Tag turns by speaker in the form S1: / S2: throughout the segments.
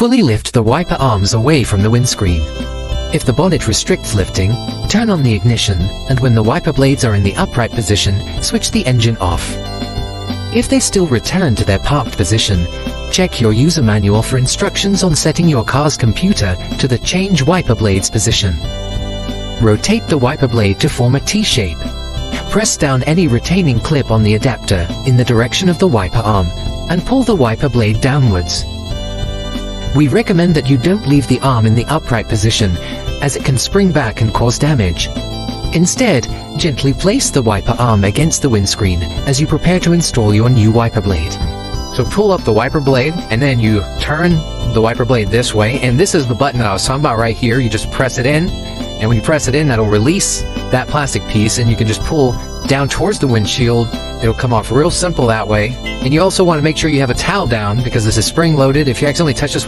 S1: Fully lift the wiper arms away from the windscreen. If the bonnet restricts lifting, turn on the ignition, and when the wiper blades are in the upright position, switch the engine off. If they still return to their parked position, check your user manual for instructions on setting your car's computer to the change wiper blades position. Rotate the wiper blade to form a T-shape. Press down any retaining clip on the adapter in the direction of the wiper arm, and pull the wiper blade downwards. We recommend that you don't leave the arm in the upright position, as it can spring back and cause damage. Instead, gently place the wiper arm against the windscreen as you prepare to install your new wiper blade.
S2: So pull up the wiper blade, and then you turn the wiper blade this way, and this is the button that I was talking about right here. You just press it in, and when you press it in, that'll release that plastic piece, and you can just pull down towards the windshield. It'll come off real simple that way. And you also want to make sure you have a towel down, because this is spring loaded. If you accidentally touch this,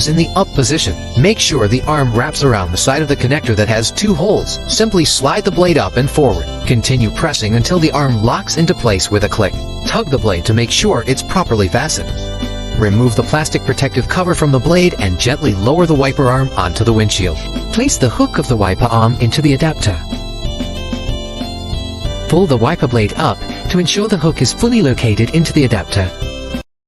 S1: in the up position. Make sure the arm wraps around the side of the connector that has 2 holes. Simply slide the blade up and forward. Continue pressing until the arm locks into place with a click. Tug the blade to make sure it's properly fastened. Remove the plastic protective cover from the blade and gently lower the wiper arm onto the windshield. Place the hook of the wiper arm into the adapter. Pull the wiper blade up to ensure the hook is fully located into the adapter.